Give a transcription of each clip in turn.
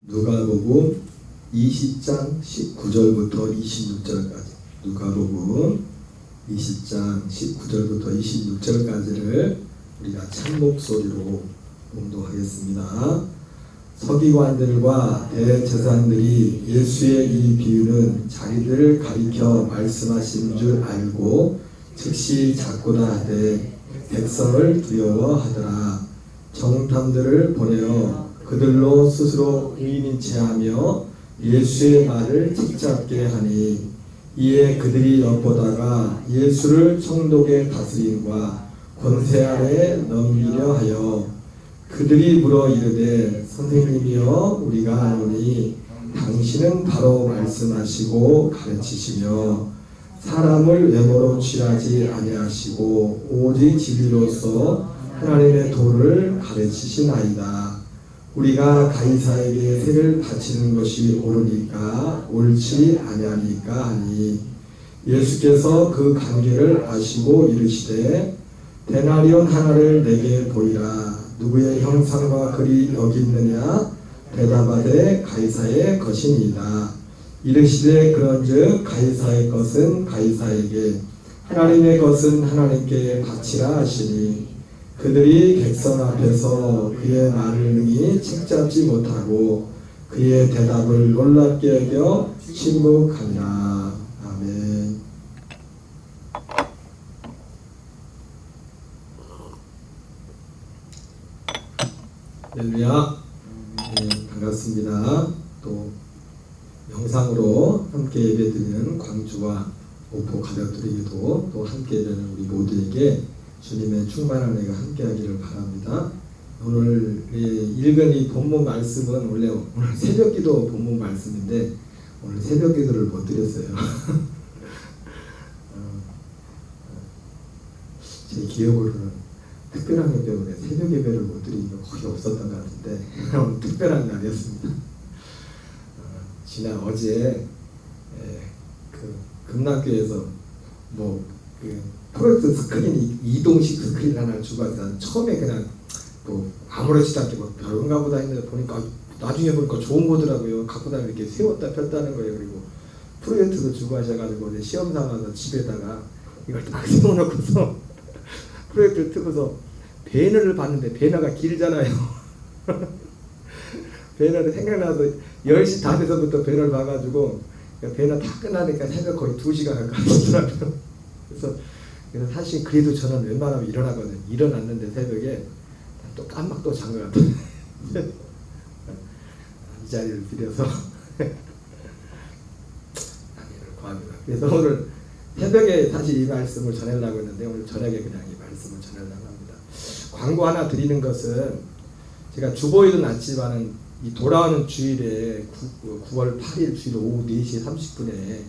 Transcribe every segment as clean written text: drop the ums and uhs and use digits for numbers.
누가복음 20장 19절부터 26절까지 누가복음 20장 19절부터 26절까지를 우리가 참목소리로 봉독하겠습니다. 서기관들과 대제사장들이 예수의 이 비유는 자기들을 가리켜 말씀하신 줄 알고 즉시 작고다 하되 백성을 두려워하더라. 정탐들을 보내어 그들로 스스로 의인인 체하며 예수의 말을 책잡게 하니 이에 그들이 엿보다가 예수를 총독의 다스림과 권세 아래 넘기려 하여 그들이 물어 이르되 선생님이여 우리가 아노니 당신은 바로 말씀하시고 가르치시며 사람을 외모로 취하지 아니하시고 오직 진리로서 하나님의 도를 가르치시나이다. 우리가 가이사에게 세를 바치는 것이 옳으니까 옳지 아니하니까 하니 예수께서 그 관계를 아시고 이르시되 데나리온 하나를 내게 보이라. 누구의 형상과 글이 여기 있느냐? 대답하되 가이사의 것이니이다. 이르시되 그런즉 가이사의 것은 가이사에게 하나님의 것은 하나님께 바치라 하시니 그들이 객선 앞에서 그의 말을 능히 책잡지 못하고 그의 대답을 놀랍게 여겨 침묵하니라. 아멘. 할렐루야. 네, 반갑습니다. 또 영상으로 함께 예배드리는 광주와 오포 가족들에게도 또 함께 예배하는 우리 모두에게 주님의 충만한 은혜가 함께하기를 바랍니다. 오늘 읽은 이 본문 말씀은 원래 오늘 새벽기도 본문 말씀인데 오늘 새벽기도를 못 드렸어요. 제 기억으로는 특별한 것 때문에 새벽 예배를 못 드린 게 거의 없었던 것 같은데 오늘 특별한 날이었습니다. 지난 어제 그 금남교에서 프로젝트 스크린 이동식 스크린 하나 주고 왔어요. 처음에 그냥 아무렇지도 않게 별건가 보다 했는데 보니까 나중에 보니까 좋은 거더라고요. 갖고 다니면 이렇게 세웠다 폈다는 거예요. 그리고 프로젝트도 주고 하셔가지고 시험 삼아서 집에다가 이걸 딱 세워놓고서 프로젝트를 틀고서 배너를 봤는데 배너가 길잖아요. 배너를 생각나서 10시 다 돼서부터 배너를 봐가지고 배너 다 끝나니까 새벽 거의 2시간 가까이 되더라고요. 그래서 사실 그래도 저는 웬만하면 일어나거든요. 일어났는데 새벽에 또 깜빡 또 잔 것 같아요. 이 자리를 빌어서 구합니다. 그래서 오늘 새벽에 사실 이 말씀을 전하려고 했는데 오늘 저녁에 그냥 이 말씀을 전하려고 합니다. 광고 하나 드리는 것은 제가 주보에도 났지만은 이 돌아오는 주일에 9월 8일 주일 오후 4시 30분에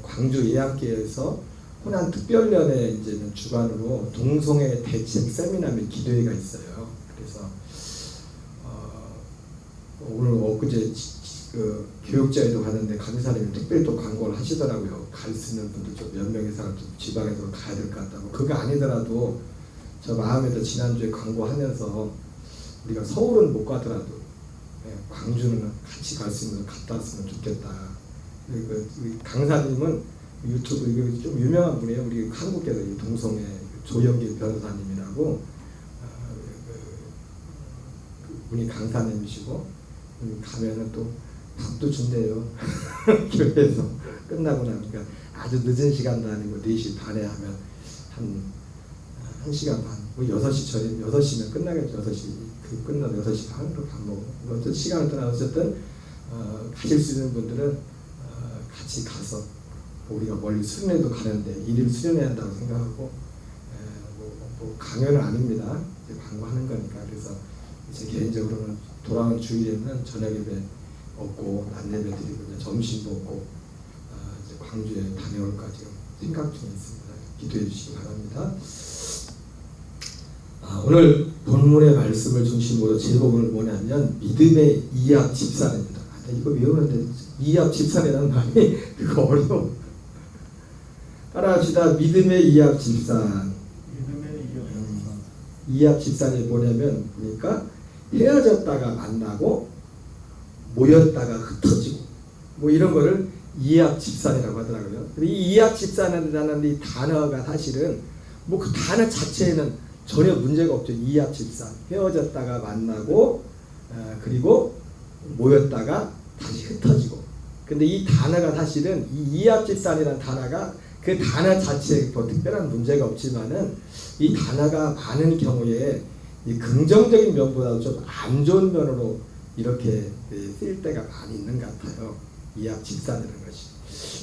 광주 예약교회에서 호남 특별연회 이제는 주관으로 동성애 대책 세미나 및 기도회가 있어요. 그래서 오늘 엊그제 그 교육자에도 가는데 강사님이 특별히 또 광고를 하시더라고요. 갈 수 있는 분들 좀 몇 명의 사람 좀 지방에서 가야 될 것 같다고. 그거 아니더라도 저 마음에도 지난주에 광고하면서 우리가 서울은 못 가더라도 광주는 같이 갈 수 있는 갔다 왔으면 좋겠다. 우리 강사님은 유튜브 이거 좀 유명한 분이에요. 우리 한국에서 동성애 조영길 변호사님이라고 분이 강사님이시고 가면은 또 밥도 준대요. 교회에서 끝나고 나니까 아주 늦은 시간도 아니고 4시 반에 하면 한 1시간 반, 6시 전에 6시면 끝나겠죠. 6시 끝나서 6시 반으로 밥 먹고 어떤 시간을 떠나 어쨌든 가실 수 있는 분들은 같이 가서 우리가 멀리 수련회도 가는데 일일 수련회 한다고 생각하고 강연은 아닙니다. 광고하는 거니까. 그래서 제 개인적으로는 돌아온 주일에는 저녁 예배 없고 낮 예배 드리고 점심 먹고 이제 광주에 다녀올까 지금 생각 중에 있습니다. 기도해 주시기 바랍니다. 오늘 본문의 말씀을 중심으로 제목은 뭐냐면 믿음의 이합 집사입니다. 이거 외우는데 이합 집사라는 말이 그거 어려워. 따라합시다. 믿음의 이합 집산. 이합 집산이 뭐냐면 보니까 헤어졌다가 만나고 모였다가 흩어지고 뭐 이런 거를 이합집산이라고 하더라고요. 이 이합집산이라는 이 단어가 사실은 뭐 그 단어 자체에는 전혀 문제가 없죠. 이합집산, 헤어졌다가 만나고 그리고 모였다가 다시 흩어지고. 근데 이 단어가 사실은 이 이합집산이라는 단어가 그 단어 자체에 뭐 특별한 문제가 없지만은 이 단어가 많은 경우에 이 긍정적인 면보다 좀 안 좋은 면으로 이렇게 쓰일 때가 많이 있는 것 같아요. 이합집산이라는 것이.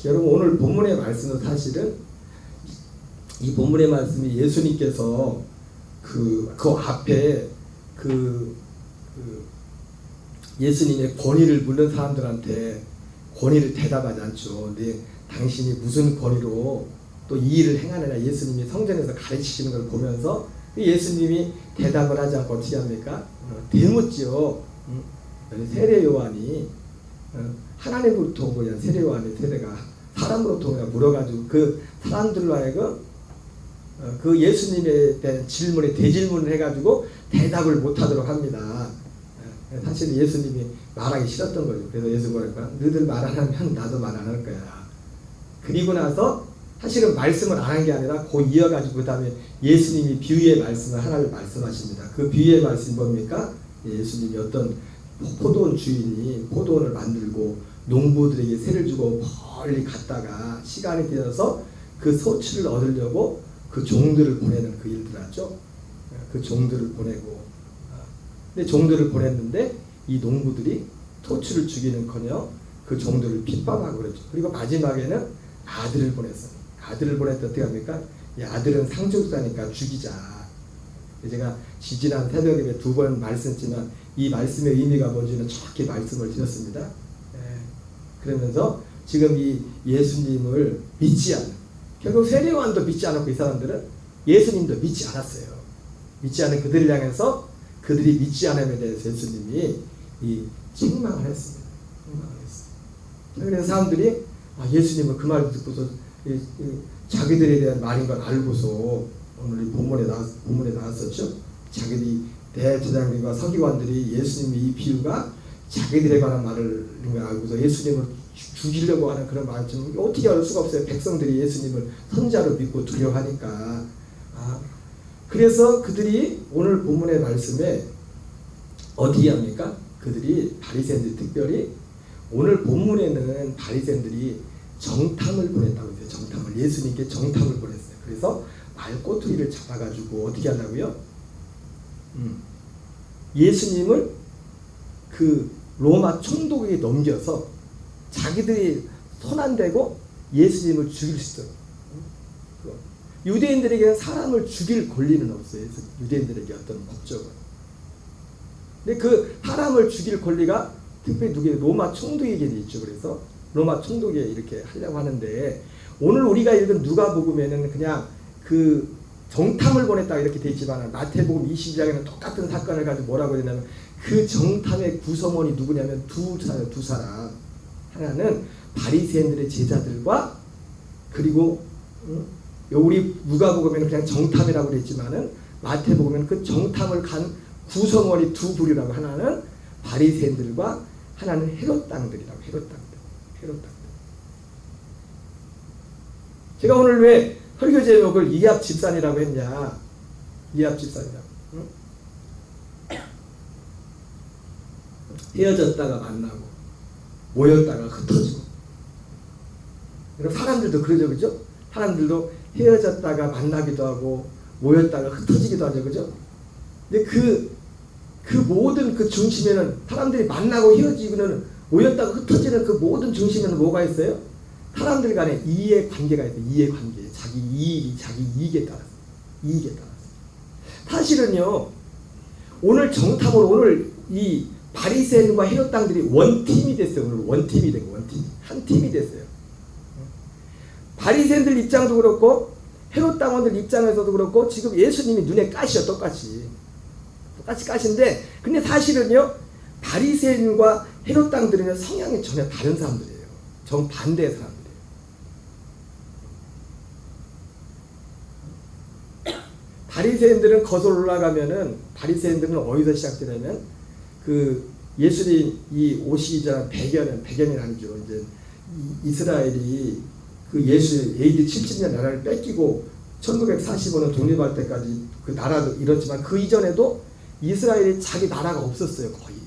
여러분 오늘 본문의 말씀은 사실은 이 본문의 말씀이 예수님께서 그 앞에 예수님의 권위를 묻는 사람들한테 권위를 대답하지 않죠. 근데 당신이 무슨 권위로 또 이 일을 행하느냐 예수님이 성전에서 가르치시는 걸 보면서 예수님이 대답을 하지 않고 어떻게 합니까? 되묻지요. 세례 요한이 하나님으로부터 온 거냐 세례 요한의 세례가 사람으로부터 오냐 물어가지고 그 사람들로 하여금 그 예수님에 대한 질문에 대질문을 해가지고 대답을 못하도록 합니다. 사실 예수님이 말하기 싫었던 거죠. 그래서 예수 뭐랄까? 너희들 말 안 하면 나도 말 안 할 거야. 그리고 나서 사실은 말씀을 안 한 게 아니라 그 이어가지고 그 다음에 예수님이 비유의 말씀을 하나를 말씀하십니다. 그 비유의 말씀이 뭡니까? 예수님이 어떤 포도원 주인이 포도원을 만들고 농부들에게 세를 주고 멀리 갔다가 시간이 되어서 그 소출을 얻으려고 그 종들을 보내는 그 일들 하죠. 그 종들을 보내고 근데 종들을 보냈는데 이 농부들이 토치를 주기는커녕 그 종들을 핍박하고 그랬죠. 그리고 마지막에는 아들을 보냈어요. 아들을 보냈을 때 어떻게 합니까? 이 아들은 상속자니까 죽이자. 제가 지지난 새벽에 2번 말씀했지만 이 말씀의 의미가 뭔지는 정확히 말씀을 드렸습니다. 그러면서 지금 이 예수님을 믿지 않는 결국 세례 요한도 믿지 않았고 이 사람들은 예수님도 믿지 않았어요. 믿지 않은 그들을 향해서 그들이 믿지 않음에 대해서 예수님이 이 책망을 했습니다. 그래서 사람들이 예수님은 그 말을 듣고서 자기들에 대한 말인 걸 알고서 오늘 이 본문에 나왔었죠. 자기들이 대제사장들과 서기관들이 예수님의 이 비유가 자기들에 관한 말을 알고서 예수님을 죽이려고 하는 그런 말씀 어떻게 알 수가 없어요. 백성들이 예수님을 선자로 믿고 두려워하니까. 그래서 그들이 오늘 본문의 말씀에 어떻게 합니까? 그들이 바리새인들이 특별히 오늘 본문에는 바리새인들이 정탐을 보냈다고 해요. 정탐을 예수님께 정탐을 보냈어요. 그래서 말꼬투리를 잡아가지고 어떻게 하냐고요? 예수님을 그 로마 총독에게 넘겨서 자기들이 손 안 대고 예수님을 죽일 수 있도록. 유대인들에게는 사람을 죽일 권리는 없어요. 유대인들에게 어떤 법적은. 근데 그 사람을 죽일 권리가 특별히 로마 총독에게 있죠. 그래서 로마 총독에 이렇게 하려고 하는데 오늘 우리가 읽은 누가복음에는 그냥 그 정탐을 보냈다 이렇게 돼 있지만 마태복음 22장에는 똑같은 사건을 가지고 뭐라고 했냐면 그 정탐의 구성원이 누구냐면 두 사람. 하나는 바리새인들의 제자들과 그리고 우리 누가복음에는 그냥 정탐이라고 그랬지만은 마태복음에는 그 정탐을 간 구성원이 두 부류라고 하나는 바리새인들과 하나는 헤롯 땅들이라고 헤롯 땅들. 제가 오늘 왜 설교 제목을 이합집산이라고 했냐? 이합집산이라고. 헤어졌다가 만나고 모였다가 흩어지고. 사람들도 그러죠, 그죠? 사람들도 헤어졌다가 만나기도 하고 모였다가 흩어지기도 하죠, 그죠? 근데 그 모든 그 중심에는 사람들이 만나고 헤어지고는 모였다가 흩어지는 그 모든 중심에는 뭐가 있어요? 사람들 간에 이해관계가 있어요. 이해관계. 자기 이익에 따라서. 사실은요, 오늘 정탐으로 오늘 이 바리새인과 헤롯 땅들이 원팀이 됐어요. 오늘 원팀이 된 거예요. 한 팀이 됐어요. 바리새인들 입장도 그렇고 헤롯 땅원들 입장에서도 그렇고 지금 예수님이 눈에 까시죠. 똑같이 까신데 근데 사실은요 바리새인과 헤롯 땅들은 성향이 전혀 다른 사람들이에요. 정반대의 사람들이에요. 바리새인들은 거슬러 올라가면은 바리새인들은 어디서 시작되냐면 그 예수님 이 오시기 전 배경이 아니죠. 이제 이스라엘이 그 예수 AD 70년 나라를 뺏기고 1945년 독립할 때까지 그 나라도 이렇지만 그 이전에도 이스라엘이 자기 나라가 없었어요. 거의.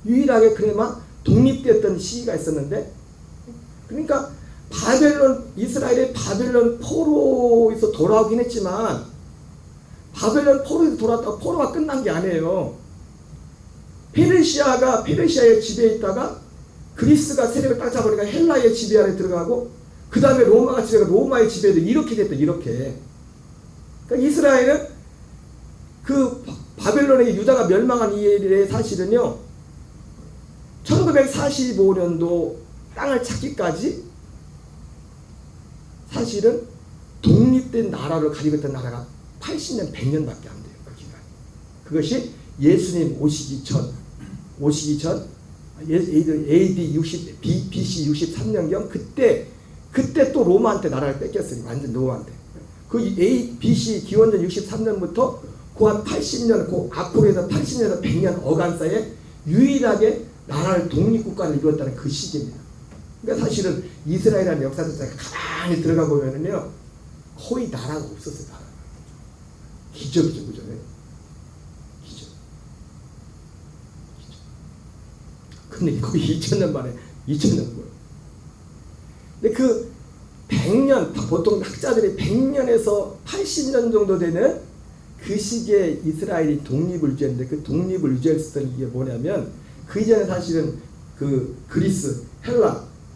유일하게 그래만 독립됐던 시기가 있었는데, 그러니까 이스라엘이 바벨론 포로에서 돌아오긴 했지만 바벨론 포로에서 돌아왔다가 포로가 끝난 게 아니에요. 페르시아의 지배에 있다가 그리스가 세력을 딱 잡으니까 헬라의 지배 아래 들어가고, 그 다음에 로마가 지배가 로마의 지배도 이렇게 됐다. 이렇게. 그러니까 이스라엘은 그 바벨론의 유다가 멸망한 이 일에 사실은요, 1945년도 땅을 찾기까지 사실은 독립된 나라를 가지고 있던 나라가 80년, 100년밖에 안 돼요. 그 기간. 그것이 예수님 오시기 전 AD 60, BC 63년경 그때 또 로마한테 나라를 뺏겼으니 완전 로마한테. 그 BC 기원전 63년부터 그 한 80년, 그 앞으로 해서 80년에서 100년 어간 사이에 유일하게 나라를 독립국가를 이루었다는 그 시기입니다. 그러니까 사실은 이스라엘이라는 역사 자체가 가만히 들어가 보면은요, 거의 나라가 없었어요. 나라가. 기적이죠, 그죠? 기적. 근데 거의 2000년 만에, 2000년 거예요. 근데 그 100년, 보통 학자들이 100년에서 80년 정도 되는 그 시기에 이스라엘이 독립을 유지했는데, 그 독립을 유지했었던 이게 뭐냐면, 그 이전에 사실은 그 그리스,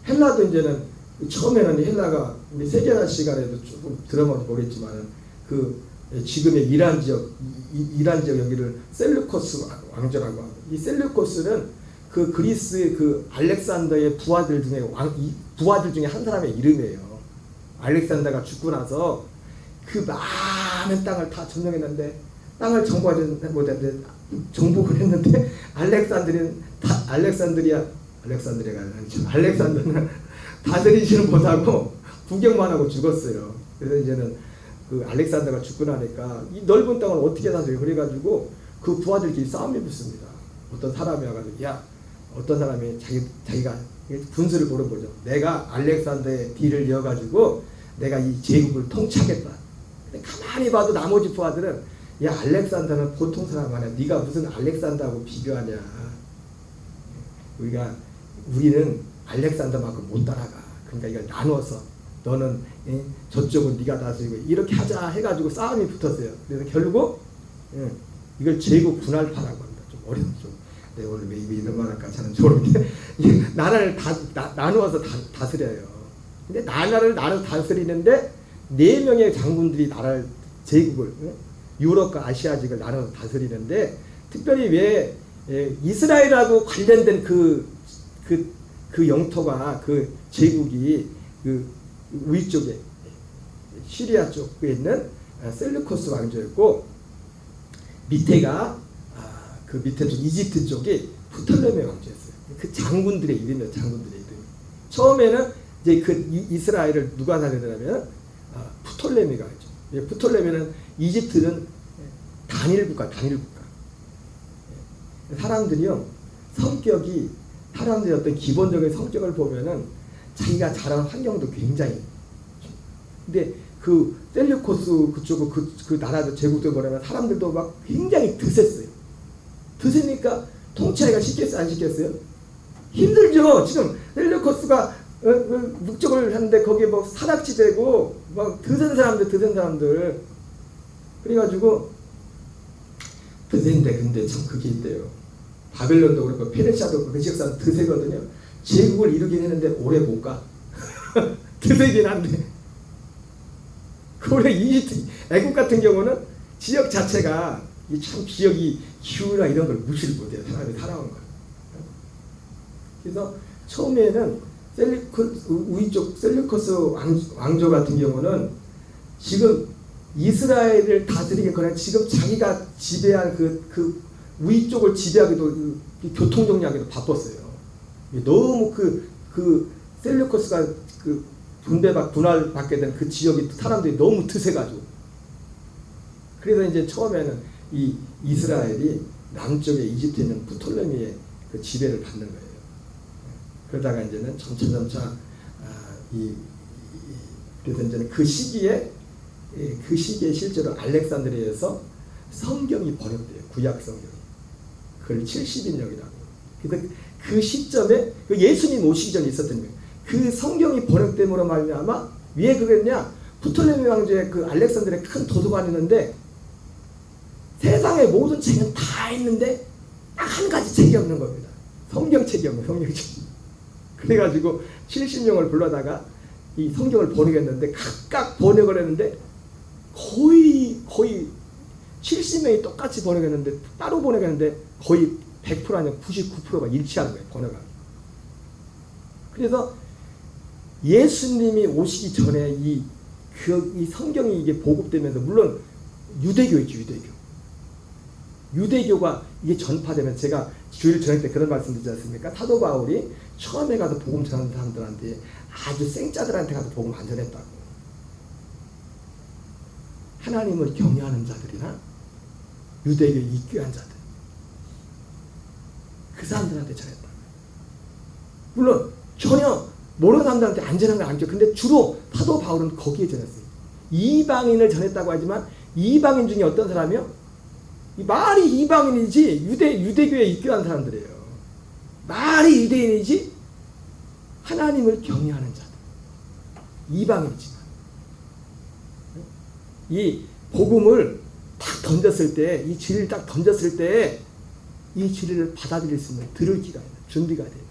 헬라도 이제는 처음에는 헬라가 우리 세계사 시간에도 조금 들어봐도 모르겠지만 그 지금의 이란 지역 여기를 셀루코스 왕조라고 하고, 이 셀루코스는 그 그리스의 그 알렉산더의 부하들 중에 한 사람의 이름이에요. 알렉산더가 죽고 나서 그 많은 땅을 다 점령했는데, 땅을 정복을 했는데 알렉산더는 다스리지는 못하고 구경만 하고 죽었어요. 그래서 이제는 그 알렉산더가 죽고 나니까 이 넓은 땅을 어떻게 다스려? 그래가지고 그 부하들끼리 싸움이 붙습니다. 어떤 사람이 와가지고, 어떤 사람이 자기가 분수를 물어보죠. 내가 알렉산더의 뒤를 이어가지고 내가 이 제국을 통치하겠다. 근데 가만히 봐도 나머지 부하들은, 알렉산더는 보통 사람 아니야. 네가 무슨 알렉산더하고 비교하냐. 우리는 알렉산더만큼 못 따라가. 그러니까 이걸 나누어서 너는 저쪽은 네가 다스리고 이렇게 하자 해가지고 싸움이 붙었어요. 그래서 결국 이걸 제국 분할파라고 합니다. 좀 어려운 좀. 내가 오늘 왜 이런 말 할까 저는 모르겠는데 나라를 나누어서 다스려요. 근데 나라를 나눠 다스리는데 4명의 장군들이 나라를 제국을 유럽과 아시아직을 나눠서 다스리는데, 특별히 왜 이스라엘하고 관련된 그 영토가 그 제국이 그 위쪽에 시리아 쪽에 있는 셀루코스 왕조였고, 밑에가 그 밑에 쪽 이집트 쪽이 프톨레미 왕조였어요. 그 장군들의 이름이에요. 장군들의 이름. 처음에는 이제 그 이스라엘을 누가 다스리냐면 프톨레미가 있죠. 프톨레미는 이집트는 단일 국가. 사람들이요, 사람들의 어떤 기본적인 성격을 보면은 자기가 자란 환경도 굉장히. 근데 그 셀루코스 그쪽 그 나라도 제국도 뭐냐면 사람들도 막 굉장히 드셌어요. 드세니까 통치하기가 쉽겠어요, 안 쉽겠어요? 힘들죠. 지금 셀루코스가 묵적을 하는데 거기에 뭐 사락지대고 막 드센 사람들. 그래가지고 드센데 근데 참 그게 있대요. 바벨론도 그렇고 페르시아도 그렇고 그 지역사람 드세거든요. 제국을 이루긴 했는데 오래 못 가. 드세긴 한데. 올해 이집트, 애국 같은 경우는 지역 자체가 참 지역이 기후나 이런 걸 무시를 못해요. 사람이 살아온 걸. 그래서 처음에는 위쪽 셀루코스 왕조 같은 경우는 지금 이스라엘을 다스리겠거나 지금 자기가 지배한 그 위쪽을 지배하기도 교통 정리하기도 바빴어요. 너무 그 셀루코스가 그 분할받게 된 그 지역이 사람들이 너무 드세가지고, 그래서 이제 처음에는 이 이스라엘이 남쪽에 이집트에 있는 프톨레미의 그 지배를 받는 거예요. 그러다가 이제는 점차 그래서 이제는 그 시기에 실제로 알렉산드리아에서 성경이 번역돼요. 구약 성경이. 그걸 70인역이라고. 그래서 그 시점에 그 예수님 오시기 전에 있었던 거예요. 그 성경이 번역됨으로 말미암아 왜 그랬냐? 프톨레미 왕조의 그 알렉산드리아에 큰 도서관이 있는데 세상의 모든 책은 다 있는데 딱 한 가지 책이 없는 겁니다. 성경책이 없는 성경책. 그래가지고 70명을 불러다가 이 성경을 번역했는데 각각 번역을 했는데 거의 70명이 똑같이 번역했는데 따로 번역했는데 거의 100% 아니면 99%가 일치하는 거예요. 번역하기. 그래서 예수님이 오시기 전에 이 성경이 이게 보급되면서 물론 유대교 있죠. 유대교가 이게 전파되면 제가 주일 저녁 때 그런 말씀 드리지 않습니까? 사도 바울이 처음에 가서 복음 전하는 사람들한테 아주 생짜들한테 가서 복음 안 전했다고. 하나님을 경외하는 자들이나 유대교에 입교한 자들 그 사람들한테 전했다. 물론 전혀 모르는 사람들한테 안 전한 건 아니죠. 근데 주로 사도 바울은 거기에 전했어요. 이방인을 전했다고 하지만 이방인 중에 어떤 사람이요? 말이 이방인이지 유대교에 입교한 사람들이에요. 말이 유대인이지 하나님을 경외하는 자들. 이방인이지만 이 복음을 딱 던졌을 때, 이 진리를 딱 던졌을 때 이 진리를 받아들일 수 있는 들을 기가 있는 준비가 돼요.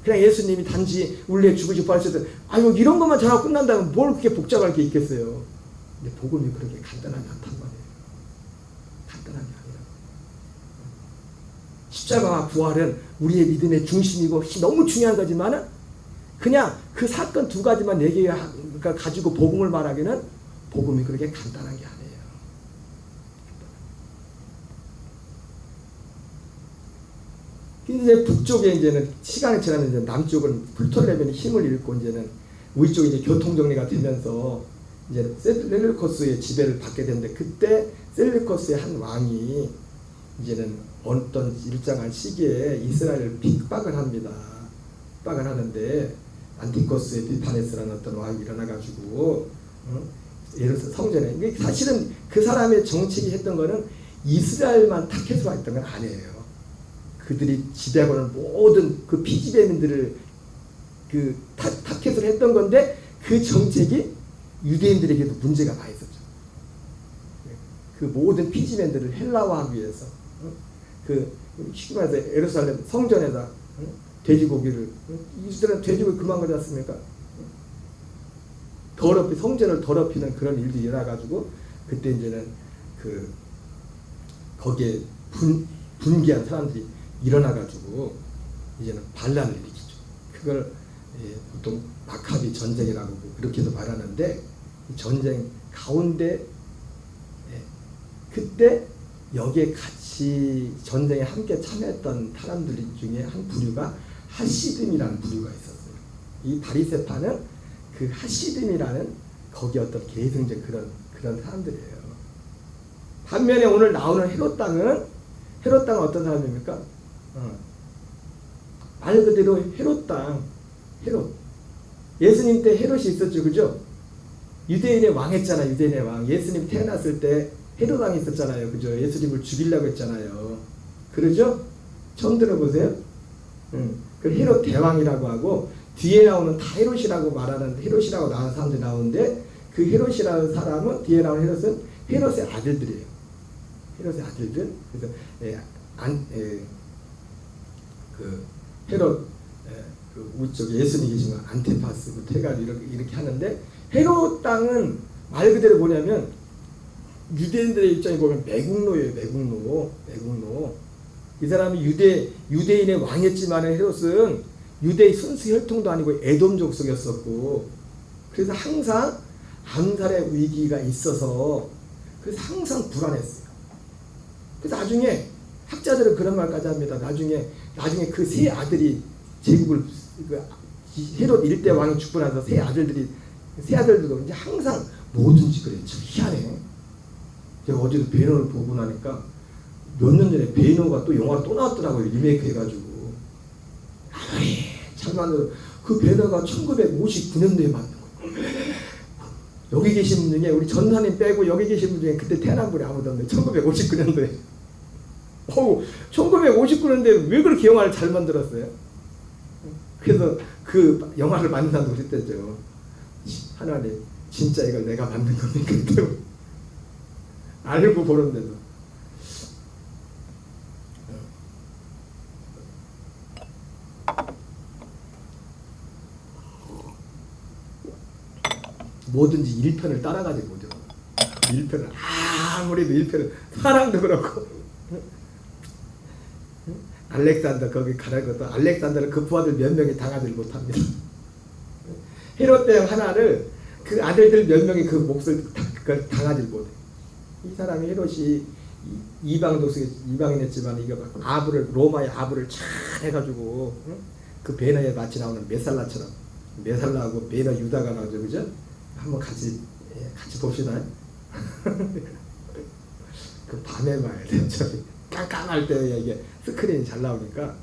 그냥 예수님이 단지 우리의 죽으시고 부활하셨을 때 아유 이런 것만 잘하고 끝난다면 뭘 그렇게 복잡할 게 있겠어요. 근데 복음이 그렇게 간단하지 않단 말이에요. 간단한 게 아니라 십자가와 부활은 우리의 믿음의 중심이고 너무 중요한 거지만은 그냥 그 사건 두 가지만 얘기가 가지고 복음을 말하기는 복음이 그렇게 간단한 게 아니에요. 이제 북쪽에 이제는 시간이 지나면 이제 남쪽은 프톨레미는 힘을 잃고 이제는 위쪽이 이제 교통 정리가 되면서 이제 셀루코스의 지배를 받게 되는데 그때 셀루코스의 한 왕이 이제는 어떤 일정한 시기에 이스라엘을 핍박을 합니다. 핍박을 하는데 안티코스의 비파네스라는 어떤 왕이 일어나가지고 예루살렘 성전에 사실은 그 사람의 정책이 했던 거는 이스라엘만 타켓으로 했던 건 아니에요. 그들이 지배하고 있는 모든 그 피지배민들을 그 타켓으로 했던 건데 그 정책이 유대인들에게도 문제가 많이 있었죠. 그 모든 피지배민들을 헬라화하기 위해서 그 쉽게 말해서 예루살렘 성전에다 돼지고기를 이스라엘 돼지고기 그만 가지 않습니까? 성전을 더럽히는 그런 일들이 일어나가지고 그때 이제는 그 거기에 분개한 사람들이 일어나가지고 이제는 반란을 일으키죠. 그걸 보통 마카비 전쟁이라고 그렇게도 말하는데 이 전쟁 가운데 그때 여기에 같이 전쟁에 함께 참여했던 사람들 중에 한 부류가 하시dim이라는 부류가 있었어요. 이 바리새파는 그 하시dim이라는 거기 어떤 계승적 그런 사람들이에요. 반면에 오늘 나오는 헤롯 땅은 어떤 사람입니까? 말 그대로 헤롯 땅, 헤롯. 예수님 때 헤롯이 있었죠, 그죠? 유대인의 왕 했잖아요, 유대인의 왕. 예수님 태어났을 때 헤롯 왕이 있었잖아요, 그죠? 예수님을 죽이려고 했잖아요. 그러죠? 처음 들어보세요? 그 헤롯 대왕이라고 하고 뒤에 나오는 다 헤롯이라고 말하는 헤롯이라고 나오는 사람들이 나오는데 그 헤롯이라는 사람은 뒤에 나오는 헤롯은 헤롯의 아들들이에요. 헤롯의 아들들. 그래서 그 헤롯 그 우쪽에 예수님이 계신 안티파스부터 해가지고 이렇게 하는데 헤롯 땅은 말 그대로 뭐냐면 유대인들의 입장에 보면 매국노예요. 매국노. 이 사람이 유대인의 왕이었지만 헤롯은 유대의 순수 혈통도 아니고 에돔 족속이었었고 그래서 항상 암살의 위기가 있어서 그래서 항상 불안했어요. 그래서 나중에 학자들은 그런 말까지 합니다. 나중에 그 세 아들이 제국을 헤롯 일대 왕이 죽고 나서 세 아들들도 이제 항상 뭐든지 그래. 참 희한해. 제가 어제도 배너를 보고 나니까 몇 년 전에 베너가 또 영화로 또 나왔더라고요. 리메이크 해가지고. 아무리 잘 만들어. 그 베너가 1959년도에 만든 거예요. 여기 계신 분 중에 우리 전사님 빼고 여기 계신 분 중에 그때 태어난 분이 아무도 없는데 1959년도에. 1959년도에 왜 그렇게 영화를 잘 만들었어요? 그래서 그 영화를 만든 사람도 그랬대죠. 하나님, 진짜 이걸 내가 만든 겁니까? 알고 보는데도. 뭐든지 1편을 따라가지 못해요. 1편을 아무래도 1편을 사람도 그렇고 알렉산더 거기 가는 것도 알렉산더는 그 부하들 몇 명이 당하지 못합니다. 헤롯 대왕 하나를 그 아들들 몇 명이 그 몫을 그걸 당하지 못해. 이 사람이 헤롯이 이방인했지만 이거 아부를 로마의 아부를 잘 해가지고 그 베너에 마치 나오는 메살라처럼 메살라하고 베너 유다가 나오죠, 그죠? 한번 같이 봅시다. 그 밤에 봐야 돼요. 저기 깜깜할 때 이게 스크린이 잘 나오니까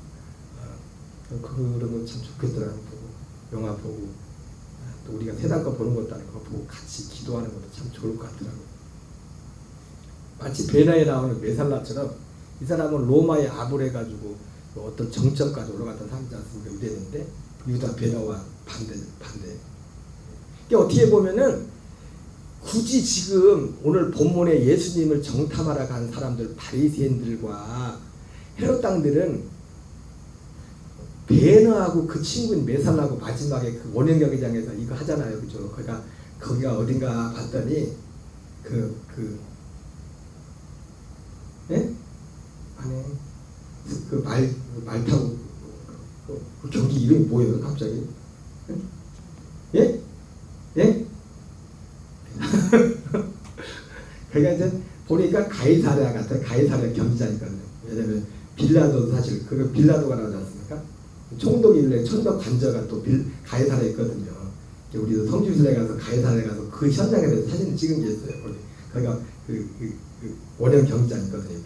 그런 거 참 좋겠더라고요. 보고 영화 보고 또 우리가 세상 거 보는 것도 아니고 보고 같이 기도하는 것도 참 좋을 것 같더라고요. 마치 베나에 나오는 메살라처럼 이 사람은 로마의 아부를 해가지고 어떤 정점까지 올라갔던 사람이지 않습니까? 유대인인데 유다 베나와 반대. 그러니까 어떻게 보면은 굳이 지금 오늘 본문에 예수님을 정탐하러 간 사람들 바리새인들과 헤롯 당들은 베너하고 그 친구인 메살라하고 마지막에 그 원형경기장에서 이거 하잖아요, 그죠? 거기가 어딘가 봤더니 말 타고 그 경기 이름이 뭐예요, 갑자기? 예? 그러니까 이제 보니까 가이사랴 같아요. 가이사랴 경기장이거든요. 왜냐면 빌라도도 사실 그 빌라도가 나오지 않습니까? 총독일래 천덕 관저가 또 가이사랴에 있거든요. 우리도 성지순례 가서 가이사랴에 가서 그 현장에 대해서 사진을 찍은 게 있어요. 거기가 그 원형 경기장이거든요.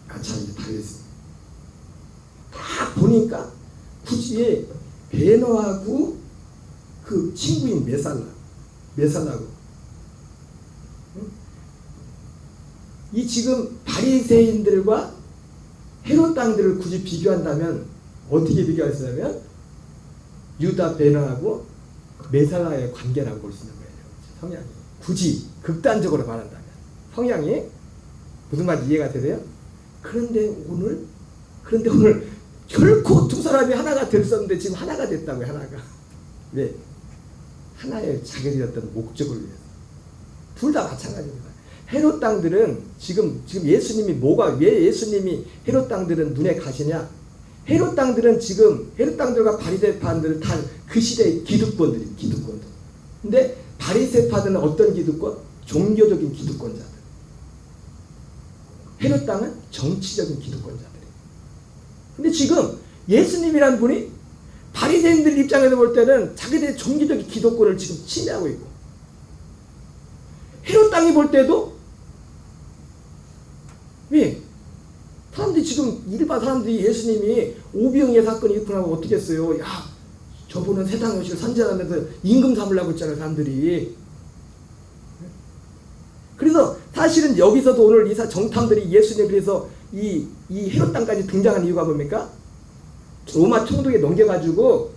아참 달렸습니다. 다 보니까 굳이 베너하고 그 친구인 메살라고 이 지금 바리새인들과 헤롯 당들을 굳이 비교한다면 어떻게 비교하시냐면 유다 베너하고 메살라의 관계라고 볼 수 있는 거예요. 성향이 굳이 극단적으로 말한다면 성향이 무슨 말인지 이해가 되세요? 그런데 오늘 결코 두 사람이 하나가 될 수 없는데 지금 하나가 됐다고요. 하나가. 왜? 하나의 자기들이었던 목적을 위해서. 둘 다 마찬가지입니다. 헤롯 당들은 지금 예수님이 왜 예수님이 헤롯 당들은 눈에 가시냐? 헤롯 당들은 지금 헤롯 당들과 바리새파들은 다 그 시대의 기득권들. 근데 바리새파들은 어떤 기득권? 종교적인 기득권자들. 헤롯 당은 정치적인 기득권자들이. 근데 지금 예수님이란 분이 바리새인들 입장에서 볼 때는 자기들의 종교적인 기득권을 지금 침해하고 있고, 헤롯 당이 볼 때도 왜? 사람들이 지금 일반 사람들이 예수님이 오병이의 사건이 있구나 하고 어떻게 했어요? 야, 저분은 세상 오실 선지자라면서 임금 삼으려고 했잖아요, 사람들이. 그래서 사실은 여기서도 오늘 이 정탐들이 예수님에 대해서 이 헤롯 당까지 등장한 이유가 뭡니까? 로마 총독에 넘겨가지고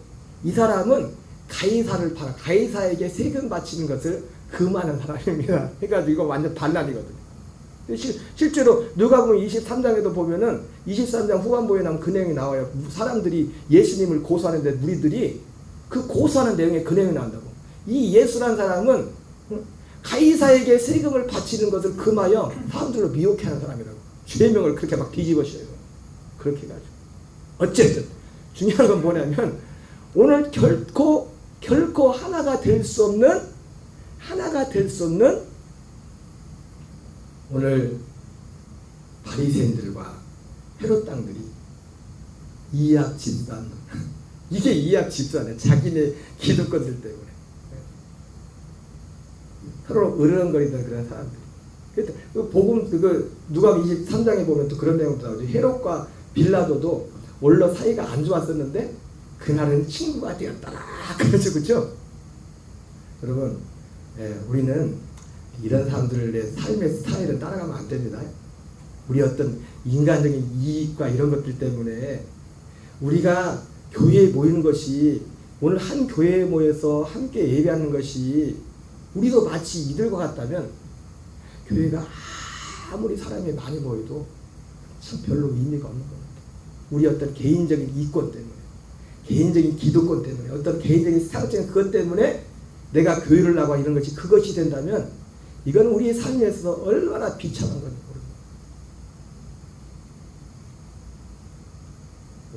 이 사람은 가이사에게 세금 바치는 것을 금하는 사람입니다. 해가지고 이거 완전 반란이거든요. 실제로 누가복음 23장에도 보면은 23장 후반부에 나온 그 내용이 나와요. 사람들이 예수님을 고소하는데 무리들이 그 고소하는 내용에 그 내용이 나온다고. 이 예수란 사람은 가이사에게 세금을 바치는 것을 금하여 사람들로 미혹해 하는 사람이라고. 죄명을 그렇게 막 뒤집어씌워요. 그렇게 해가지고. 어쨌든 중요한 건 뭐냐면 오늘 결코 하나가 될 수 없는 오늘 바리새인들과 헤롯 당들이 이약 집산, 이게 이약 집산이에요. 자기네 기득권들 때문에 서로 으르렁거리던 그런 사람들. 복음 누가복음 23장에 보면 또 그런 내용도 나오죠. 헤롯과 빌라도도 원래 사이가 안 좋았었는데 그날은 친구가 되었다. 그러죠, 그렇죠? 여러분, 우리는 이런 사람들의 삶의 스타일을 따라가면 안 됩니다. 우리 어떤 인간적인 이익과 이런 것들 때문에 우리가 교회에 모이는 것이, 오늘 한 교회에 모여서 함께 예배하는 것이 우리도 마치 이들과 같다면 교회가 아무리 사람이 많이 모여도 참 별로 의미가 없는 겁니다. 우리 어떤 개인적인 이권 때문에, 개인적인 기도권 때문에, 어떤 개인적인 상적인 그것 때문에 내가 교회를 나가 이런 것이 그것이 된다면 이건 우리의 삶에 있어서 얼마나 비참한 건지 모릅니다.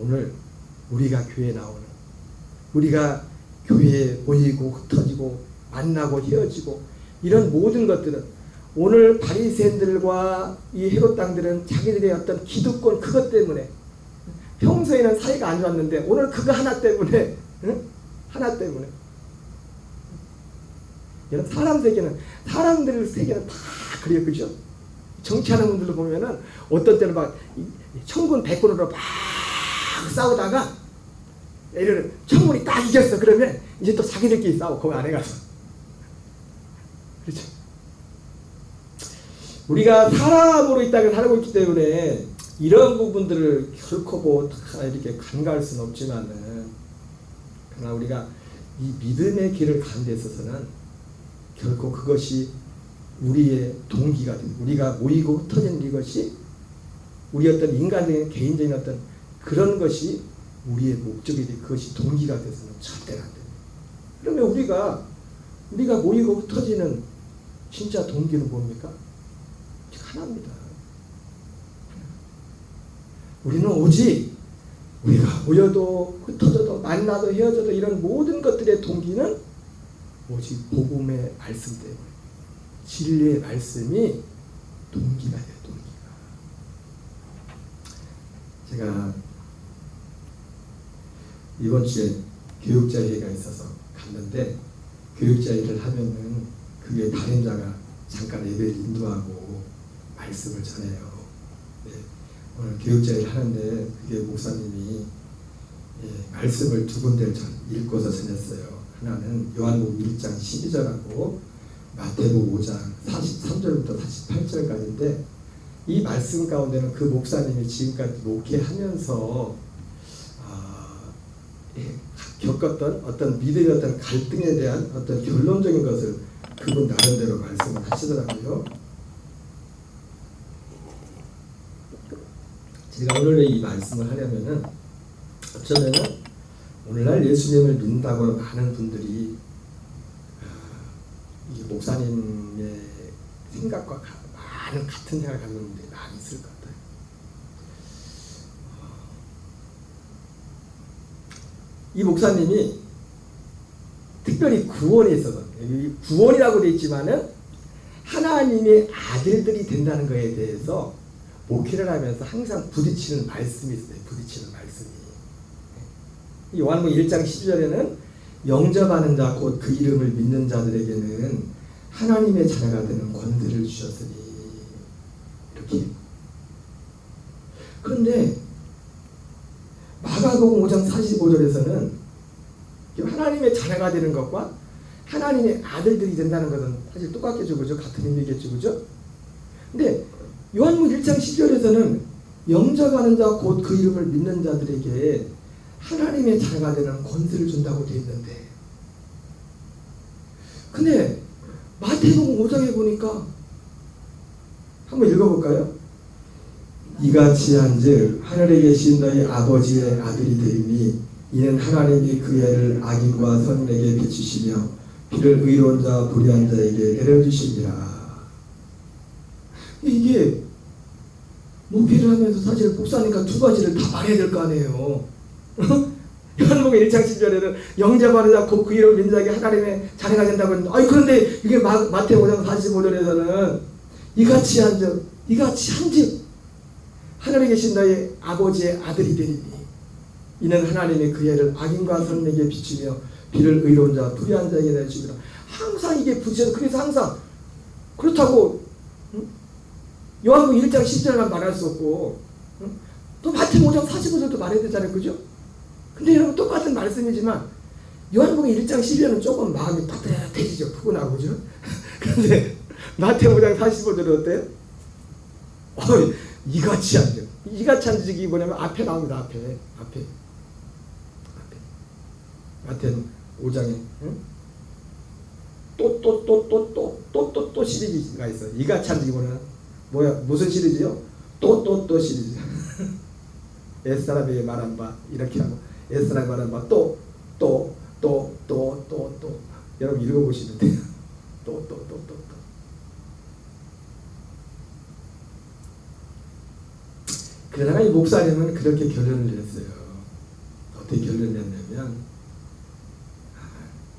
오늘 우리가 교회에 나오는, 우리가 교회에 모이고 흩어지고 만나고 헤어지고 이런 모든 것들은 오늘 바리새인들과 이 헤롯 당들은 자기들의 어떤 기득권 그것 때문에 평소에는 사이가 안 좋았는데 오늘 그거 하나 때문에, 하나 때문에, 여러분 사람들 세계는 다 그래요, 그죠? 정치하는 분들도 보면은 어떤 때는 막 청군 백군으로 막 싸우다가 예를 청군이 딱 이겼어. 그러면 이제 또 자기들끼리 싸워, 거기 안에 가서. 그렇죠? 우리가 사람으로 이 땅에 살고 있기 때문에 이런 부분들을 결코 뭐 다 이렇게 간과할 수는 없지만은, 그러나 우리가 이 믿음의 길을 가는 데 있어서는 결코 그것이 우리의 동기가 됩니다. 우리가 모이고 흩어지는 이것이 우리 어떤 인간적인 개인적인 어떤 그런 것이 우리의 목적이 되고 그것이 동기가 돼서는 절대로 안 됩니다. 그러면 우리가 모이고 흩어지는 진짜 동기는 뭡니까? 하나입니다. 우리는 오직 우리가 모여도 흩어져도 만나도 헤어져도 이런 모든 것들의 동기는 오직 복음의 말씀 때문에, 진리의 말씀이 동기가 돼요. 동기가. 제가 이번 주에 교육자회가 있어서 갔는데, 교육자회를 하면은 그게 담임자가 잠깐 예배를 인도하고 말씀을 전해요. 네. 오늘 교육자회를 하는데 그게 목사님이 말씀을 두 군데를 읽고서 전했어요. 하나는 요한복음 1장 12절하고 마태복음 5장 43절부터 48절까지인데, 이 말씀 가운데는 그 목사님이 지금까지 목회하면서 겪었던 어떤 믿음의 어떤 갈등에 대한 어떤 결론적인 것을 그분 나름대로 말씀을 하시더라고요. 제가 오늘 이 말씀을 하려면은 어쩌면은 오늘날 예수님을 믿는다고 많은 분들이 이 목사님의 생각과 많은 같은 생각을 가지고 있는 분들이 많이 있을 것 같아요. 이 목사님이 특별히 구원에 있어서, 구원이라고 되어 있지만은 하나님의 아들들이 된다는 것에 대해서 목회를 하면서 항상 부딪히는 말씀이 있어요. 부딪히는 말씀이. 요한복음 1장 12절에는 영접하는 자 곧 그 이름을 믿는 자들에게는 하나님의 자녀가 되는 권세를 주셨으니, 이렇게. 그런데 마가복음 5장 45절에서는 하나님의 자녀가 되는 것과 하나님의 아들들이 된다는 것은 사실 똑같겠죠, 그죠? 같은 의미겠죠, 그죠? 근데 요한복음 1장 10절에서는 영접하는 자 곧 그 이름을 믿는 자들에게 하나님의 자녀가 되는 권세를 준다고 되어 있는데, 근데 마태복음 5장에 보니까 한번 읽어볼까요? 이같이 한즉 하늘에 계신 너희 아버지의 아들이 되리니 이는 하나님이 그 애를 악인과 선인에게 비추시며 비를 의로운 자 불의한 자에게 내려주시니라. 이게 목회를 하면서 사실 목사니까 두 가지를 다 말해야 될 거 아니에요. 요한복음 1장 10절에는 영접하는 자 곧 그 이름을 믿는 자에게 하나님의 자녀가 된다고 했는데, 아니 그런데 이게 마태복음 5장 45절에서는 이같이 한즉 하늘에 계신 너희 아버지의 아들이 되리니 이는 하나님이 그 애를 악인과 선인에게 비추며 비를 의로운 자 불의한 자에게 내주시리라. 항상 이게 부딪혀서, 그래서 항상 그렇다고 요한복음 1장 10절만 말할 수 없고 또 마태복음 5장 45절도 말해야 되잖아요. 그죠? 근데 여러분 똑같은 말씀이지만 요한복음 1장 12절은 조금 마음이 따뜻해지죠. 푸근하고 그죠? 근데 마태복음 5장 45절은 어때요? 이같이 한즉. 이같이 한즉이 뭐냐면 앞에 나옵니다. 앞에. 마태는 5장에 또 시리즈가 있어요. 이같이 한즉이 뭐야? 무슨 시리즈요? 또 시리즈. 옛사람에게 말한 바 이렇게 하고 옛사람에게 말한 바 또 여러분 읽어보시면 돼요. 또. 그러다가 이 목사님은 그렇게 결론을 냈어요. 어떻게 결론을 냈냐면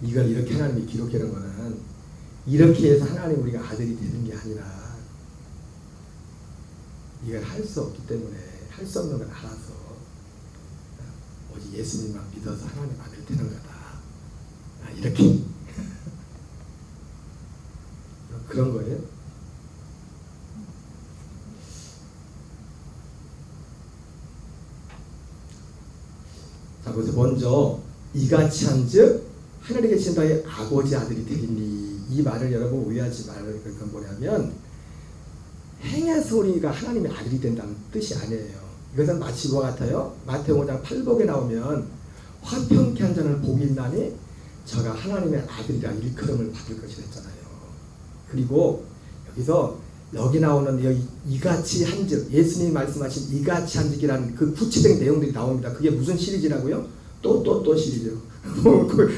이걸 이렇게 하나님이 기록해 놓은 거는 이렇게 해서 하나님 우리가 아들이 되는 게 아니라 이걸 할 수 없기 때문에 할 수 없는 걸 알아서 오직 예수님만 믿어서 하나님 아들 되는 거다. 이렇게 그런 거예요. 자, 그래서 먼저 이같이 한즉 하늘에 계신 너의 아버지 아들이 되리니 이 말을 여러분 오해하지 말아요. 그건 뭐냐면 행해서 우리가 하나님의 아들이 된다는 뜻이 아니에요. 이것은 마치 뭐와 같아요? 마태복음 5장 8복에 나오면 화평케 한 자는 복이 있나니 저가 하나님의 아들이라 일컬음을 받을 것이라 했잖아요. 그리고 여기 나오는 여기 이같이 한즉 예수님이 말씀하신 이같이 한즉이라는 그 구체적인 내용들이 나옵니다. 그게 무슨 시리즈라고요? 또 시리즈.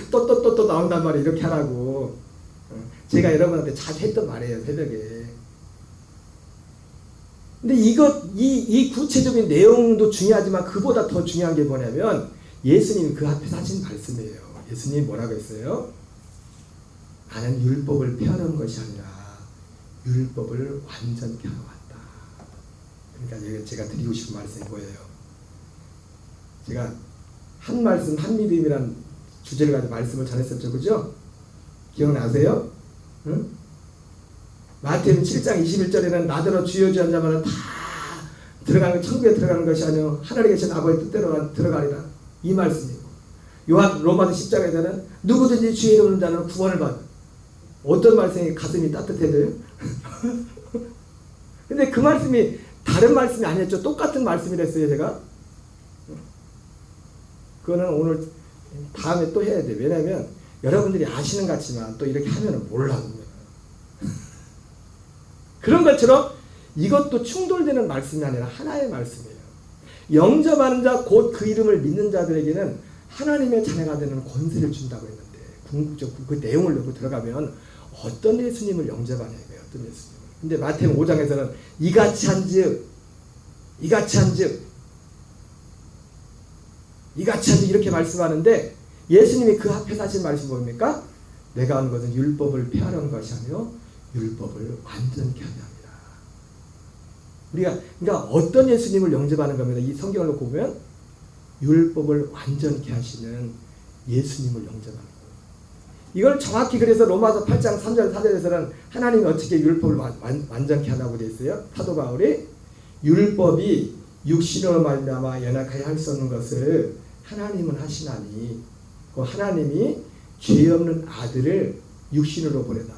또 나온단 말이에요. 이렇게 하라고. 제가 여러분한테 자주 했던 말이에요. 새벽에. 근데 이 구체적인 내용도 중요하지만 그보다 더 중요한 게 뭐냐면 예수님이 그 앞에서 하신 말씀이에요. 예수님이 뭐라고 했어요? 나는 율법을 폐하는 것이 아니라 율법을 완전케 하러 왔다. 그러니까 제가 드리고 싶은 말씀이 뭐예요? 제가 한 말씀 한 믿음이란 주제를 가지고 말씀을 전했었죠. 그죠? 기억나세요? 응? 마태복음 7장 21절에는 나더러 주여 주여 한 자마는 다 들어가는 천국에 들어가는 것이 아니요 하늘에 계신 아버지 뜻대로 들어가리라. 이 말씀이고 요한 로마서 10장에서는 누구든지 주의 이름을 자는 구원을 받아. 어떤 말씀이 가슴이 따뜻해져요? 근데 그 말씀이 다른 말씀이 아니었죠. 똑같은 말씀이랬어요. 제가 그거는 오늘 다음에 또 해야 돼요. 왜냐하면 여러분들이 아시는 것 같지만 또 이렇게 하면 몰라요. 그런 것처럼 이것도 충돌되는 말씀이 아니라 하나의 말씀이에요. 영접하는 자 곧 그 이름을 믿는 자들에게는 하나님의 자녀가 되는 권세를 준다고 했는데 궁극적 그 내용을 넣고 들어가면 어떤 예수님을 영접하냐 이거예요. 어떤 예수님을. 근데 마태복음 5장에서는 이같이 한즉 이렇게 말씀하는데 예수님이 그 앞에서 하신 말씀이 뭡니까? 내가 한 것은 율법을 폐하려는 것이 아니요 율법을 완전케 하려 합니다. 우리가 그러니까 어떤 예수님을 영접하는 겁니다. 이 성경을 놓고 보면 율법을 완전케 하시는 예수님을 영접하는 거예요. 이걸 정확히 그래서 로마서 8장 3절 4절에서는 하나님이 어떻게 율법을 완전케 하라고 되어 있어요? 사도 바울이 율법이 육신으로 말미암아 연약하게 할 수 없는 것을 하나님은 하시나니 그 하나님이 죄 없는 아들을 육신으로 보내다.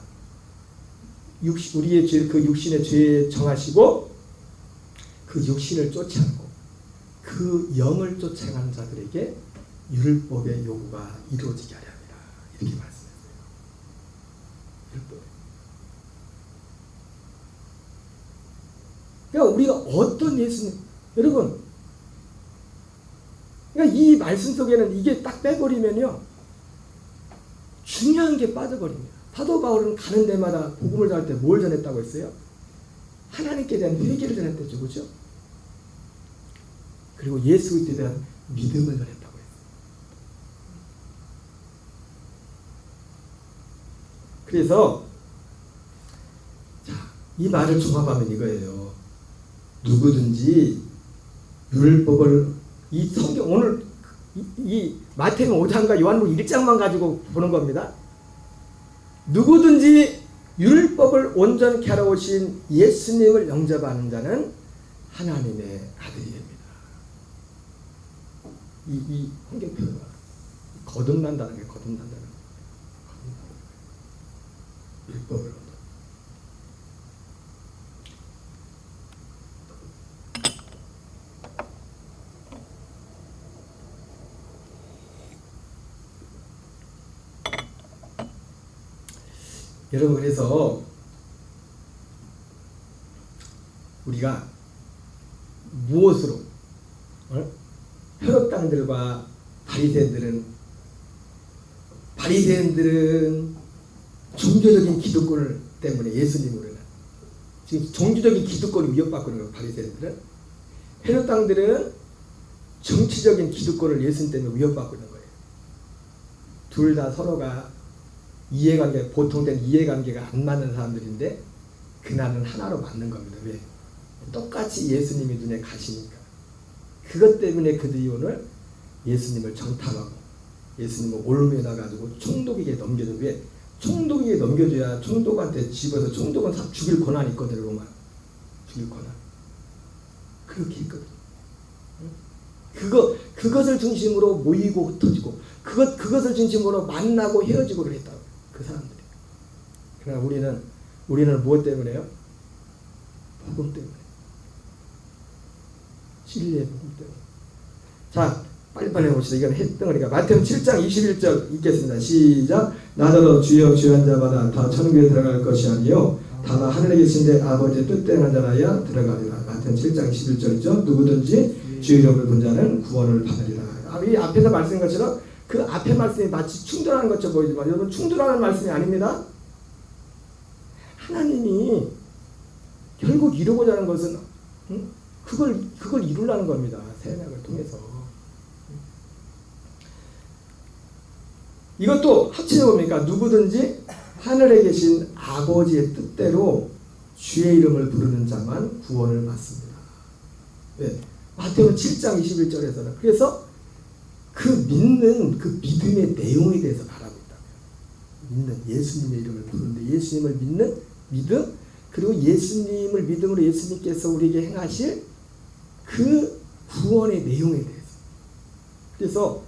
우리의 죄, 그 육신의 죄 정하시고 그 육신을 쫓아가고 그 영을 쫓아가는 자들에게 율법의 요구가 이루어지게 하려 합니다. 이렇게 말씀했어요. 율법. 그러니까 우리가 어떤 예수님, 여러분, 그러니까 이 말씀 속에는 이게 딱 빼버리면요 중요한 게 빠져버립니다. 사도 바울은 가는 데마다 복음을 전할 때 뭘 전했다고 했어요? 하나님께 대한 회개를 전했댔죠. 그렇죠? 그리고 예수 그리스도에 대한 믿음을 전했다고 했어요. 그래서 자, 이 말을 종합하면 이거예요. 누구든지 율법을 이 성경 오늘 이 마태복음 5장과 요한복음 1장만 가지고 보는 겁니다. 누구든지 율법을 온전케 하러 오신 예수님을 영접하는 자는 하나님의 아들이 됩니다. 이 성경표가 거듭난다는 게 거듭난다는 거예요. 율법을 여러분, 그래서 우리가 무엇으로 헤롯 당들과 바리새인들은 종교적인 기득권 때문에 예수님으로는 지금 종교적인 기득권을 위협받고 있는 거예요. 바리새인들은. 헤롯 당들은 정치적인 기득권을 예수님 때문에 위협받고 있는 거예요. 둘 다 서로가 이해관계, 보통된 이해관계가 안 맞는 사람들인데 그날은 하나로 맞는 겁니다. 왜? 똑같이 예수님이 눈에 가시니까. 그것 때문에 그들이 오늘 예수님을 정탐하고 예수님을 올무에다 가지고 총독에게 넘겨줘. 왜? 총독에게 넘겨줘야 총독한테 집어서 총독은 죽일 권한이 있거든요. 로마 죽일 권한. 그렇게 있거든요. 그것을 중심으로 모이고 흩어지고 그것을 중심으로 만나고 헤어지고를 했다고. 그 사람들이. 그러나 우리는 무엇 때문에요? 복음 때문에. 진리의 복음 때문에. 자, 빨리빨리 해봅시다. 이건 했던 거니까. 마태복음 7장 21절 읽겠습니다. 시작. 나더러 주여 주여 한 자마다 다 천국에 들어갈 것이 아니요 다만 하늘에 계신 내 아버지의 뜻대로 한 자라야 들어가리라. 마태복음 7장 21절이죠. 누구든지 주의 이름을 본 자는 구원을 받으리라. 이 앞에서 말씀한 것처럼 그 앞에 말씀이 마치 충돌하는 것처럼 보이지만 여러분, 충돌하는 말씀이 아닙니다. 하나님이 결국 이루고자 하는 것은 그걸 이루려는 겁니다. 세약을 통해서. 이것도 합치해 봅니까? 누구든지 하늘에 계신 아버지의 뜻대로 주의 이름을 부르는 자만 구원을 받습니다. 네. 마태복음 7장 21절에서는 그래서 그 믿는 그 믿음의 내용에 대해서 말하고 있다고요. 믿는 예수님의 이름을 부르는데 예수님을 믿는 믿음, 그리고 예수님을 믿음으로 예수님께서 우리에게 행하실 그 구원의 내용에 대해서. 그래서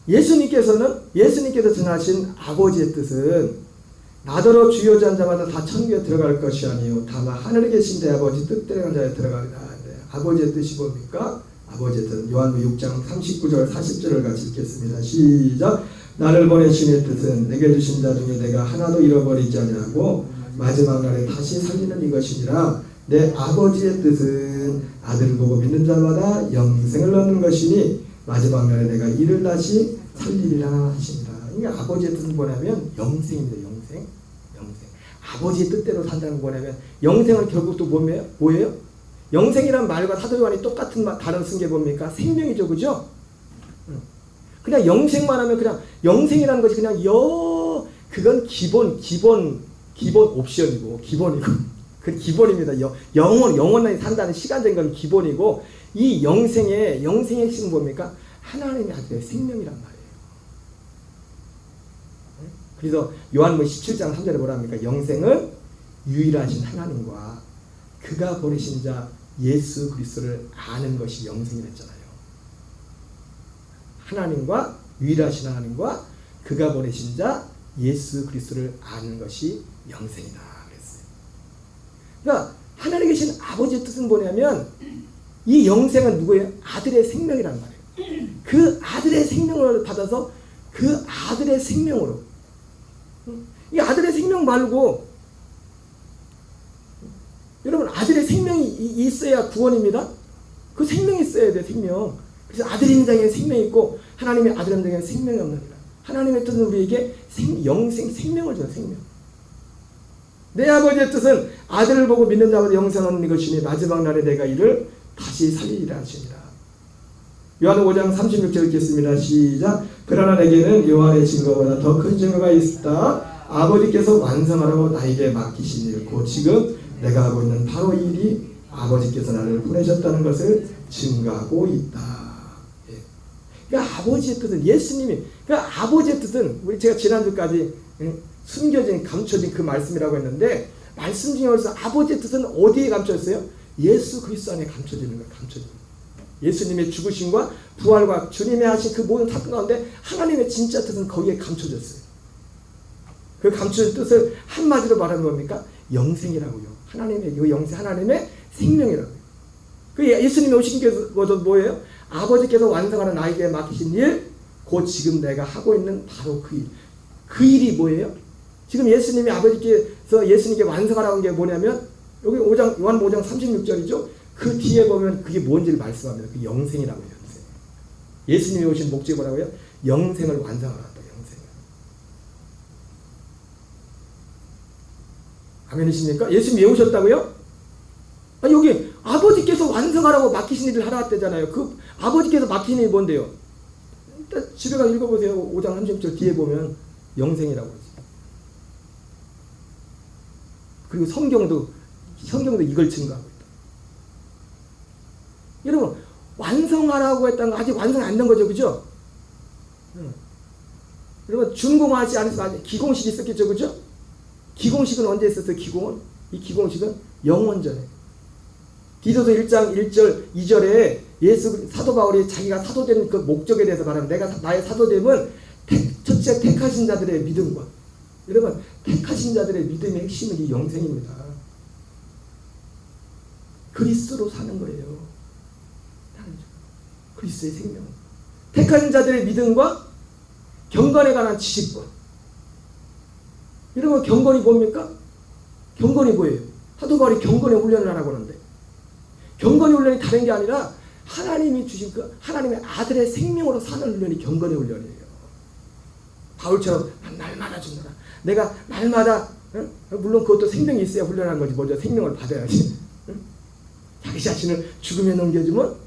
예수님께서 전하신 아버지의 뜻은 나더러 주여 한 자마다 다 천국에 들어갈 것이 아니요 다만 하늘에 계신 내 아버지 뜻대로 한 자에 들어가리라. 아버지의 뜻이 뭡니까? 아버지의 뜻은 요한복음 6장 39절 40절을 같이 읽겠습니다. 시작. 나를 보내신 의 뜻은 내게 주신 자 중에 내가 하나도 잃어버리지 아니하고 마지막 날에 다시 살리는 이것이니라. 내 아버지의 뜻은 아들을 보고 믿는 자마다 영생을 얻는 것이니 마지막 날에 내가 이를 다시 살리리라 하십니다. 이게 아버지의 뜻은 뭐냐면 영생입니다. 영생. 아버지의 뜻대로 산다는 거 뭐냐면 영생은 결국 또 뭐예요? 영생이란 말과 사도 요한이 똑같은 다른 쓴 게 뭡니까? 생명이죠. 그죠? 그냥 영생만 하면 그냥 영생이라는 것이 그냥 그건 기본 옵션이고 기본이고 그 기본입니다. 영원히 산다는 시간적인 건 기본이고 이 영생의 핵심은 뭡니까? 하나님의 아들의 생명이란 말이에요. 그래서 요한복음 17장 3절에 뭐라 합니까? 영생은 유일하신 하나님과 그가 보내신 자 예수 그리스도를 아는 것이 영생이랬잖아요. 하나님과 유일하신 하나님과 그가 보내신 자 예수 그리스도를 아는 것이 영생이다 그랬어요. 그러니까 하늘에 계신 아버지의 뜻은 뭐냐면 이 영생은 누구예요? 아들의 생명이란 말이에요. 그 아들의 생명을 받아서 그 아들의 생명으로 이 아들의 생명 말고 여러분 아들의 생명이 있어야 구원입니다. 그 생명이 있어야 돼. 생명. 그래서 아들의 인장에 생명이 있고 하나님의 아들의 인장에 생명이 없느니라. 하나님의 뜻은 우리에게 영생 생명을 줘요. 생명. 내 아버지의 뜻은 아들을 보고 믿는 자마다 영생을 얻는 것이니 마지막 날에 내가 이를 다시 살리리라 하시니라. 요한복음 5장 36절 읽겠습니다. 시작. 그러나 내게는 요한의 증거보다 더 큰 증거가 있다. 아버지께서 완성하라고 나에게 맡기신 일 곧 지금 내가 하고 있는 바로 이 일이 아버지께서 나를 보내셨다는 것을 증거하고 있다. 예. 그러니까 아버지의 뜻은 예수님이 그러니까 아버지의 뜻은 제가 지난주까지 숨겨진 감춰진 그 말씀이라고 했는데 말씀 중에 벌써 아버지의 뜻은 어디에 감춰졌어요? 예수 그리스도 안에 감춰지는 거예요. 감춰지는 거예요. 예수님의 죽으심과 부활과 주님의 하신 그 모든 사건 가운데 하나님의 진짜 뜻은 거기에 감춰졌어요. 그 감춰진 뜻을 한마디로 말하면 뭡니까? 영생이라고요. 하나님의 이 영생, 하나님의 생명이라고요. 그 예수님이 오신 것도 뭐예요? 아버지께서 완성하는 나에게 맡기신 일, 곧 지금 내가 하고 있는 바로 그 일. 그 일이 뭐예요? 지금 예수님이 아버지께서 예수님께 완성하라고 한 게 뭐냐면 여기 5장, 요한 5장 36절이죠. 그 뒤에 보면 그게 뭔지를 말씀합니다. 그 영생이라고요. 영생. 예수님이 오신 목적이 뭐라고요? 영생을 완성하라. 영생을. 아멘이십니까? 예수님이 왜 오셨다고요? 아니, 여기 아버지께서 완성하라고 맡기신 일을 하라 했대잖아요. 그 아버지께서 맡기신 일이 뭔데요? 일단 집에 가서 읽어보세요. 5장 36절 뒤에 보면 영생이라고 하지. 그리고 성경도 이걸 증거하고 있다. 여러분, 완성하라고 했다는 거 아직 완성 안 된 거죠, 그죠? 여러분, 준공하지 않았으면 기공식이 있었겠죠, 그죠? 기공식은 언제 있었어요, 기공은? 이 기공식은 영원전에. 디도서 1장 1절 2절에 예수 사도 바울이 자기가 사도된 그 목적에 대해서 말하면 내가 나의 사도됨은 첫째 택하신 자들의 믿음과, 여러분, 택하신 자들의 믿음의 핵심은 이 영생입니다. 그리스도로 사는 거예요. 그리스도의 생명. 택하신 자들의 믿음과 경건에 관한 지식과. 여러분, 경건이 뭡니까? 경건이 뭐예요? 사도 바울이 경건의 훈련을 하라고 하는데, 경건의 훈련이 다른 게 아니라 하나님이 주신 그 하나님의 아들의 생명으로 사는 훈련이 경건의 훈련이에요. 바울처럼 날마다 죽노라. 내가 날마다, 물론 그것도 생명이 있어야 훈련한 거지. 먼저 생명을 받아야지. 자기 자신을 죽음에 넘겨주면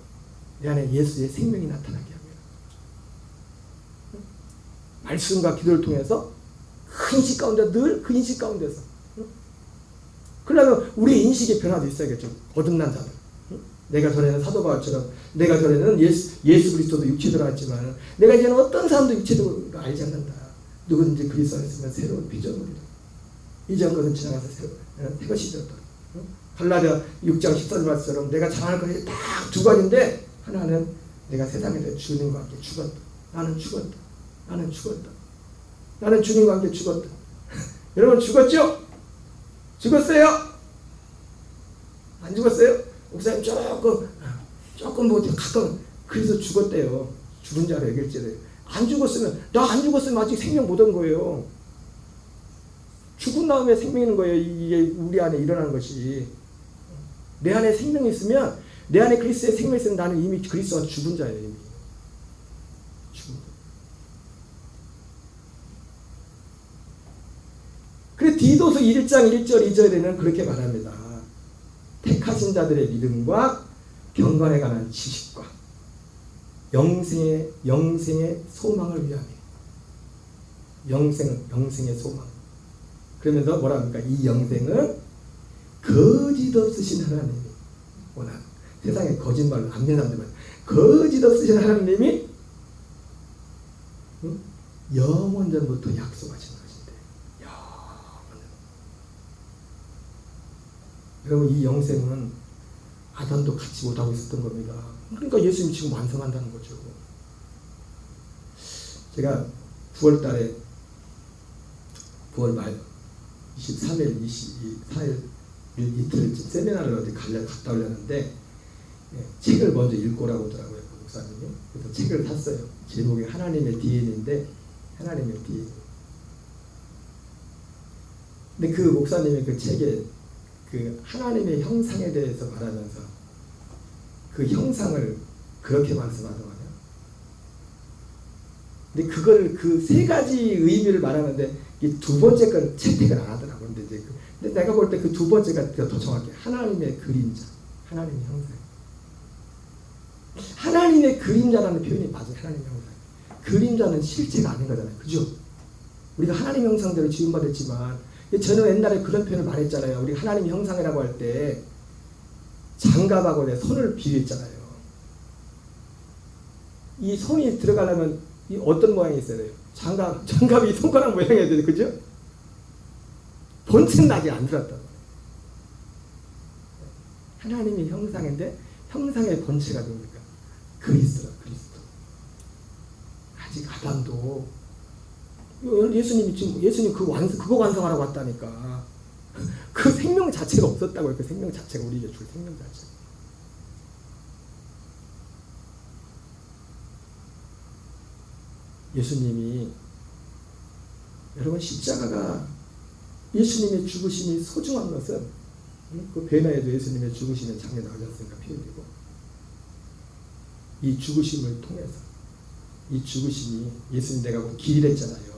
내 안에 예수의 생명이 나타나게 합니다. 말씀과 기도를 통해서 그 인식 가운데, 늘 그 인식 가운데서. 그러려면 우리의 인식의 변화도 있어야겠죠. 거듭난 자들. 내가 전에는 사도 바울처럼, 내가 전에는 예수 그리스도도 육체대로 알지만 내가 이제는 어떤 사람도 육체대로 알지 않는다. 누구든지 그리스도 안에 있으면 새로운 피조물이다. 이전 것은 지나가서 새 것이 되었다. 갈라디아 6장 14절 말씀처럼 내가 잘하는 것이 딱 두 가지인데, 하나는 내가 세상에 대해 주님과 함께 죽었다. 나는 죽었다. 나는 죽었다. 나는 주님과 함께 죽었다. 여러분, 죽었죠? 죽었어요? 안 죽었어요? 목사님 조금 뭐 가끔 그래서 죽었대요. 죽은 자로 얘기할지래요. 안 죽었으면, 나 안 죽었으면 아직 생명 못 온 거예요. 죽은 다음에 생명이 있는 거예요. 이게 우리 안에 일어나는 것이. 내 안에 생명이 있으면, 내 안에 그리스도의 생명이 있으면 나는 이미 그리스도가 죽은 자예요. 이미. 죽은 자. 그래서 디도서 1장 1절 2절에는 그렇게 말합니다. 택하신 자들의 믿음과 경건에 관한 지식과 영생의 소망을 위하여. 영생의 소망. 그러면서 뭐라 합니까? 이 영생은 거짓 없으신 하나님이 원하는, 세상에 거짓말을 안 믿는 사람들만 거짓 없으신 하나님이 영원전부터 약속하신 것인데, 여러분, 이 영생은 아담도 갖지 못하고 있었던 겁니다. 그러니까 예수님이 지금 완성한다는 거죠. 제가 9월 달에 9월 말 23일, 24일 이틀 세미나를 어디 갔다 오려는데, 책을 먼저 읽고 오라고 하더라고요, 그 목사님이. 그래서 책을 샀어요. 제목이 하나님의 DNA인데, 하나님의 DNA. 근데 그 목사님이 그 책에 그 하나님의 형상에 대해서 말하면서 그 형상을 그렇게 말씀하더라고요. 근데 그걸 그 세 가지 의미를 말하는데 이 두 번째 건 채택을 안 하더라고요. 근데 내가 볼 때 그 두 번째가 더 정확해. 하나님의 그림자, 하나님의 형상. 하나님의 그림자라는 표현이 맞아요. 하나님의 형상. 그림자는 실제가 아닌 거잖아요. 그죠? 우리가 하나님 형상대로 지음받았지만, 저는 옛날에 그런 표현을 말했잖아요. 우리 하나님 형상이라고 할 때 장갑하고 내 손을 비유했잖아요. 이 손이 들어가려면 이 어떤 모양이 있어야 돼요? 장갑이 손가락 모양이어야 돼요. 그죠? 본체는 아직 안 들었단 말이에요. 하나님의 형상인데 형상의 본체가 누굽니까? 그리스도. 아직 아담도 예수님이 지금 예수님 그거 완성하라고 왔다니까. 그 생명 자체가 없었다고요. 그 생명 자체가 우리에게 줄 생명 자체. 예수님이 여러분 십자가가 예수님의 죽으심이 소중한 것은 그 베나에도 예수님의 죽으시는 장면 나오셨으니까 표현되고 이 죽으심을 통해서 이 죽으심이 예수님 내가 그 길이랬잖아요.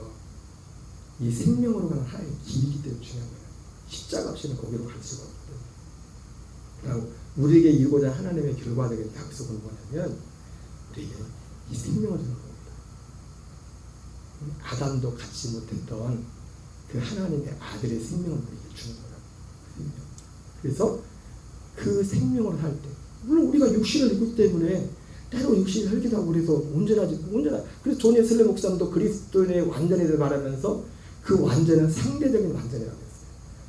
이 생명으로 가는 하나님의 길이기 때문에 중요한 거예요. 십자가 없이는 거기로 갈 수가 없거든요. 그리고 우리에게 이루고자 하나님의 결과적인 약속은 뭐냐면 우리에게 이 생명을 주는 겁니다. 아담도 갖지 못했던 그 하나님의 아들의 생명을 우리에게 주는 거예요. 그래서 그 생명을 할 때 물론 우리가 육신을 입기 때문에 때로 육신이 혈기도 하고 그래서 온전하 그래서 존 웨슬리 목사님도 그리스도인의 완전히를 말하면서 그 완전은 상대적인 완전이라고 했어요.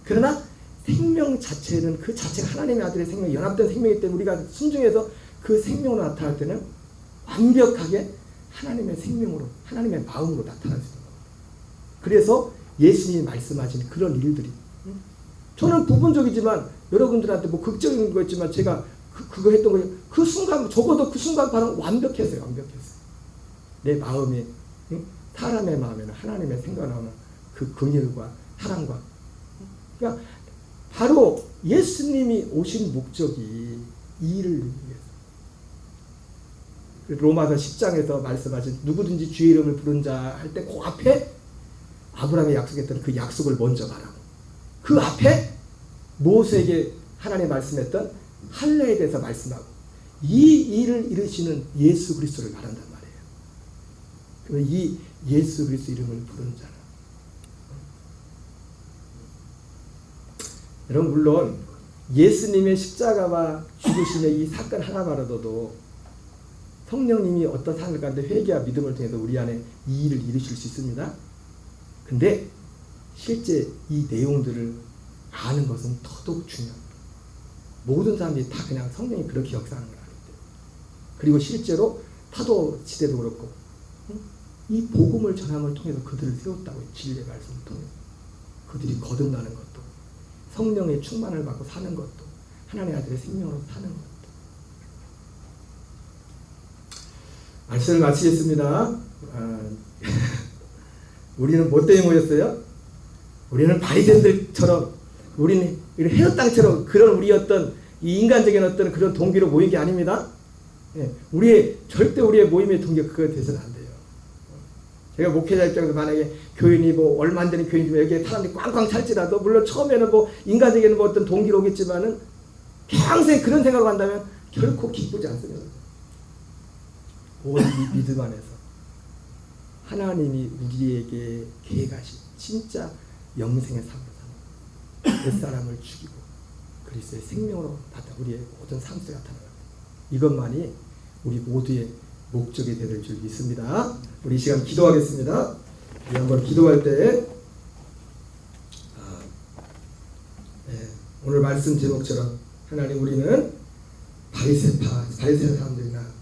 그러나 생명 자체는 그 자체가 하나님의 아들의 생명이 연합된 생명이기 때문에 우리가 순종해서 그 생명으로 나타날 때는 완벽하게 하나님의 생명으로 하나님의 마음으로 나타날 수 있는 겁니다. 그래서 예수님이 말씀하신 그런 일들이 저는 부분적이지만 여러분들한테 뭐 극적인 거였지만 제가 그거 했던 거예요. 그 순간 적어도 그 순간 반응 완벽했어요. 내 마음이 사람의 마음에는 하나님의 생각 나오는 그 긍휼과 사랑과 그러니까 바로 예수님이 오신 목적이 이 일을 이루기 위해서 로마서 10장에서 말씀하신 누구든지 주의 이름을 부른 자 할 때 그 앞에 아브라함이 약속했던 그 약속을 먼저 말하고 그 앞에 모세에게 하나님 말씀했던 할례에 대해서 말씀하고 이 일을 이루시는 예수 그리스도를 말한단 말이에요. 이 예수 그리스도 이름을 부른 자는 여러분 물론 예수님의 십자가와 죽으심의 이 사건 하나만으로도 성령님이 어떤 삶을 가는데 회개와 믿음을 통해서 우리 안에 이 일을 이루실 수 있습니다. 근데 실제 이 내용들을 아는 것은 더더욱 중요합니다. 모든 사람들이 다 그냥 성령이 그렇게 역사하는 걸 아기 때문에 그리고 실제로 파도 시대도 그렇고 이 복음을 전함을 통해서 그들을 세웠다고 진리의 말씀을 통해서 그들이 거듭나는 것도 성령의 충만을 받고 사는 것도 하나님의 아들의 생명으로 사는 것도 말씀을 마치겠습니다. 우리는 뭐 때문에 모였어요? 우리는 바리새인들처럼 우리는 헤롯 땅처럼 그런 우리 어떤 이 인간적인 어떤 그런 동기로 모인 게 아닙니다. 절대 우리의 모임의 동기가 그거 돼서는 안 돼요. 제가 목회자 입장에서 만약에 교인이 뭐 얼마 안 되는 교인이면 여기에 사람들이 꽝꽝 찰지라도 물론 처음에는 뭐 인간적인 뭐 어떤 동기로 오겠지만은 평생 그런 생각을 한다면 결코 기쁘지 않습니다. 오직 이 믿음 안에서 하나님이 우리에게 계획하신 진짜 영생의 삶을 사는 그 사람을 죽이고 그리스도의 생명으로 우리의 모든 삶 속에 나타나는 이것만이 우리 모두의 목적이 될 줄 믿습니다. 우리 이 시간 기도하겠습니다. 우리 한번 기도할 때 오늘 말씀 제목처럼 하나님 우리는 바리새 사람들이나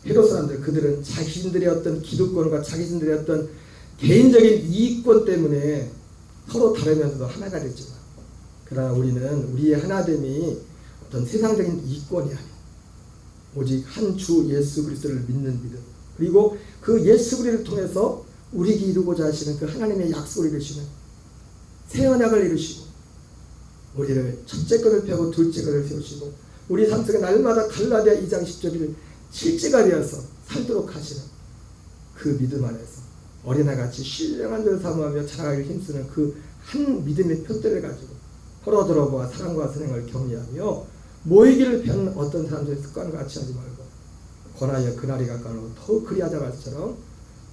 헤롯 사람들 그들은 자신들의 어떤 기득권과 자신들의 어떤 개인적인 이익권 때문에 서로 다르면서도 하나가 됐지만 그러나 우리는 우리의 하나됨이 어떤 세상적인 이익권이 아니고 오직 한 주 예수 그리스도를 믿는 믿음 그리고 그 예수 그리스도를 통해서 우리에게 이루고자 하시는 그 하나님의 약속을 이루시는 새 언약을 이루시고 우리를 첫째 것을 펴고 둘째 것을 세우시고 우리 삶 속에 날마다 갈라디아 2장 10절을 실제가 되어서 살도록 하시는 그 믿음 안에서 어린아이같이 신령한 자를 사모하며 자라가길 힘쓰는 그 한 믿음의 표대를 가지고 서로 돌아보아 사랑과 선행을 격려하며 모이기를 편 어떤 사람들의 습관과 같이 하지 말고 권하여 그날이 가까우고 더욱 그리하자 말처럼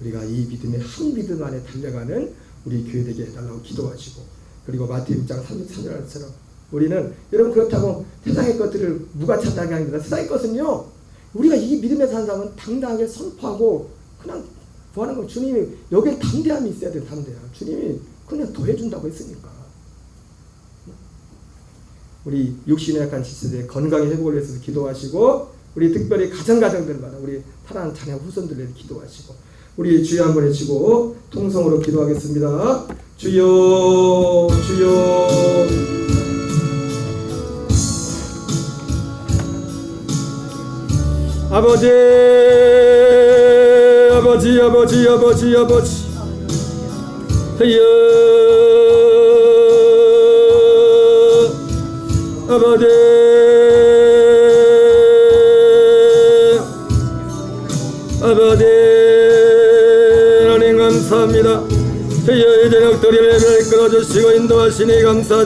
우리가 이 믿음의 한 믿음 안에 달려가는 우리 교회 되게 해달라고 기도하시고 그리고 마태복음 6장 33절처럼 우리는 여러분 그렇다고 세상의 것들을 무가치하다는 게 아닙니다. 세상의 것은요 우리가 이 믿음에 사는 사람은 당당하게 선포하고 그냥 구하는 건 주님이 여기에 담대함이 있어야 돼요. 담대함. 주님이 그냥 더 해준다고 했으니까 우리 육신에 약한 지체들의 건강의 회복을 위해서 기도하시고 우리 특별히 가정들마다 우리 사랑하는 자녀 후손들을 위해 기도하시고 우리 주여 한번 외치고 통성으로 기도하겠습니다. 주여 주여. 아버지 아버지 아버지 아버지 아버지 주여 아버지 아버지 하나님 감사합니다. 주여 이 저녁 드릴 예배를 이끌어주시고 인도하시니 감사드립니다.